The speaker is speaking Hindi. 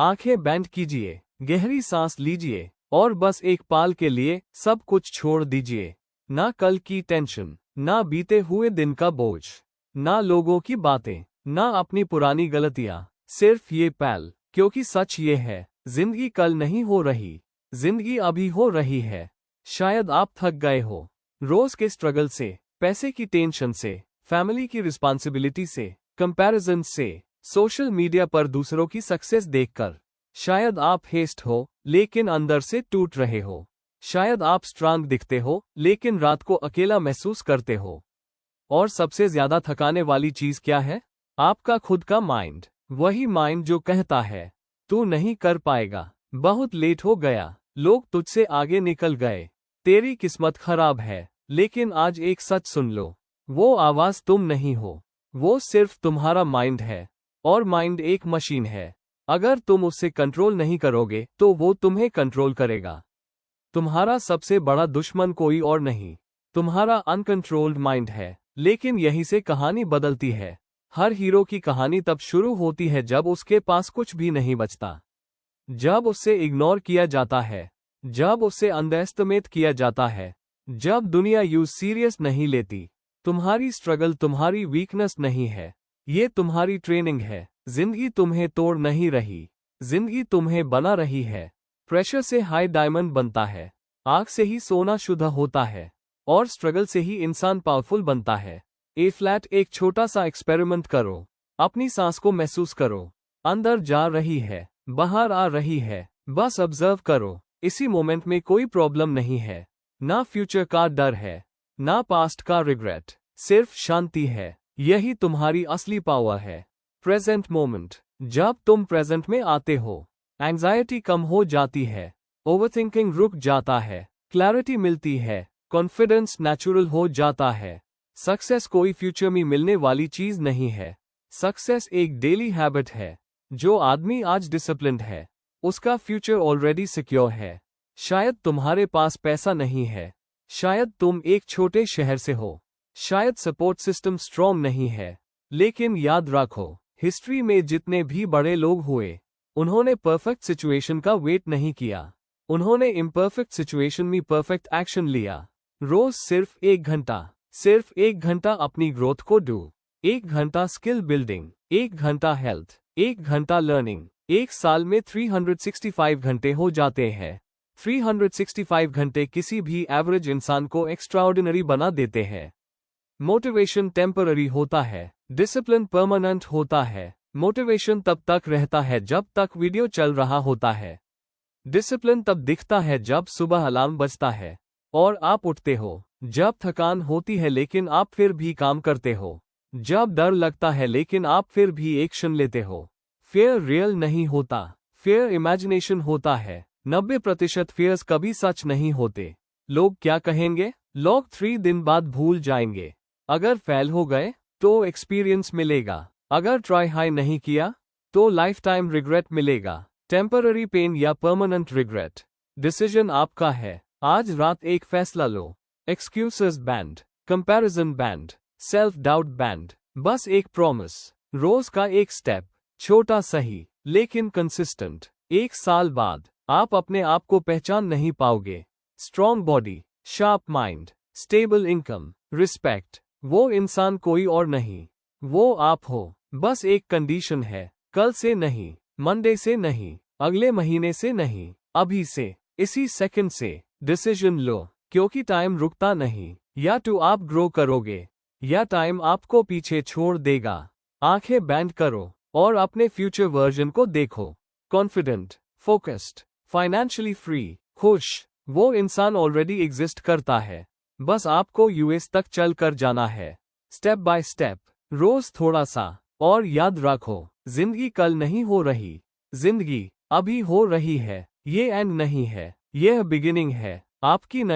आंखें बैंड कीजिए, गहरी सांस लीजिए और बस एक पल के लिए सब कुछ छोड़ दीजिए। ना कल की टेंशन, ना बीते हुए दिन का बोझ, ना लोगों की बातें, ना अपनी पुरानी गलतियां, सिर्फ ये पल। क्योंकि सच ये है, जिंदगी कल नहीं हो रही, जिंदगी अभी हो रही है। शायद आप थक गए हो रोज के स्ट्रगल से, पैसे की टेंशन से, फैमिली की रिस्पॉन्सिबिलिटी से, कंपैरिजन से, सोशल मीडिया पर दूसरों की सक्सेस देखकर। शायद आप हेस्ट हो लेकिन अंदर से टूट रहे हो। शायद आप स्ट्रांग दिखते हो लेकिन रात को अकेला महसूस करते हो। और सबसे ज्यादा थकाने वाली चीज क्या है? आपका खुद का माइंड। वही माइंड जो कहता है तू नहीं कर पाएगा, बहुत लेट हो गया, लोग तुझसे आगे निकल गए, तेरी किस्मत खराब है। लेकिन आज एक सच सुन लो, वो आवाज तुम नहीं हो, वो सिर्फ तुम्हारा माइंड है। और माइंड एक मशीन है, अगर तुम उससे कंट्रोल नहीं करोगे तो वो तुम्हें कंट्रोल करेगा। तुम्हारा सबसे बड़ा दुश्मन कोई और नहीं, तुम्हारा अनकंट्रोल्ड माइंड है। लेकिन यहीं से कहानी बदलती है। हर हीरो की कहानी तब शुरू होती है जब उसके पास कुछ भी नहीं बचता, जब उससे इग्नोर किया जाता है, जब उससे अंडरएस्टिमेट किया जाता है, जब दुनिया यूं सीरियस नहीं लेती। तुम्हारी स्ट्रगल तुम्हारी वीकनेस नहीं है, ये तुम्हारी ट्रेनिंग है। जिंदगी तुम्हें तोड़ नहीं रही, जिंदगी तुम्हें बना रही है। प्रेशर से हाई डायमंड बनता है, आग से ही सोना शुद्ध होता है, और स्ट्रगल से ही इंसान पावरफुल बनता है। एक छोटा सा एक्सपेरिमेंट करो, अपनी सांस को महसूस करो, अंदर जा रही है, बाहर आ रही है, बस ऑब्जर्व करो। इसी मोमेंट में कोई प्रॉब्लम नहीं है, ना फ्यूचर का डर है, ना पास्ट का रिग्रेट, सिर्फ शांति है। यही तुम्हारी असली पावर है। Present moment. जब तुम प्रेजेंट में आते हो, एंजाइटी कम हो जाती है, ओवरथिंकिंग रुक जाता है, क्लैरिटी मिलती है, कॉन्फिडेंस नेचुरल हो जाता है। सक्सेस कोई फ्यूचर में मिलने वाली चीज नहीं है, सक्सेस एक डेली हैबिट है। जो आदमी आज डिसिप्लिन्ड है, उसका फ्यूचर ऑलरेडी सिक्योर है। शायद तुम्हारे पास पैसा नहीं है, शायद तुम एक छोटे शहर से हो, शायद सपोर्ट सिस्टम स्ट्रॉन्ग नहीं है, लेकिन याद रखो, हिस्ट्री में जितने भी बड़े लोग हुए, उन्होंने परफेक्ट सिचुएशन का वेट नहीं किया, उन्होंने इम्परफेक्ट सिचुएशन में परफेक्ट एक्शन लिया। रोज सिर्फ एक घंटा अपनी ग्रोथ को दो, 1 घंटा स्किल बिल्डिंग, 1 घंटा हेल्थ, 1 घंटा लर्निंग। एक साल में 365 घंटे हो जाते हैं। 365 घंटे किसी भी एवरेज इंसान को एक्स्ट्राऑर्डिनरी बना देते हैं। मोटिवेशन टेम्पररी होता है, डिसिप्लिन परमानेंट होता है। मोटिवेशन तब तक रहता है जब तक वीडियो चल रहा होता है। डिसिप्लिन तब दिखता है जब सुबह अलार्म बजता है और आप उठते हो, जब थकान होती है लेकिन आप फिर भी काम करते हो, जब डर लगता है लेकिन आप फिर भी एक्शन लेते हो। फेयर रियल नहीं होता, फेयर इमेजिनेशन होता है। 90% फेयर्स कभी सच नहीं होते। लोग क्या कहेंगे? लोग 3 दिन बाद भूल जाएंगे। अगर फेल हो गए तो एक्सपीरियंस मिलेगा, अगर ट्राई हाई नहीं किया तो लाइफ टाइम रिग्रेट मिलेगा। टेम्पररी पेन या परमानेंट रिग्रेट, डिसीजन आपका है। आज रात एक फैसला लो, एक्सक्यूजेस बैंड, कंपैरिजन बैंड, सेल्फ डाउट बैंड। बस एक प्रॉमिस, रोज का एक स्टेप, छोटा सही लेकिन कंसिस्टेंट। 1 साल बाद आप अपने आप को पहचान नहीं पाओगे। Strong body, sharp mind, stable income, respect. वो इंसान कोई और नहीं, वो आप हो। बस एक कंडीशन है, कल से नहीं, मंडे से नहीं, अगले महीने से नहीं, अभी से, इसी सेकंड से डिसीजन लो। क्योंकि टाइम रुकता नहीं, या तो आप ग्रो करोगे या टाइम आपको पीछे छोड़ देगा। आंखें बैंड करो और अपने फ्यूचर वर्जन को देखो। कॉन्फिडेंट, फोकस्ड, फाइनेंशियली फ्री, खुश। वो इंसान ऑलरेडी एग्जिस्ट करता है, बस आपको यूएस तक चल कर जाना है, स्टेप बाय स्टेप, रोज थोड़ा सा। और याद रखो, जिंदगी कल नहीं हो रही, जिंदगी अभी हो रही है। ये एंड नहीं है, यह बिगिनिंग है। आपकी नई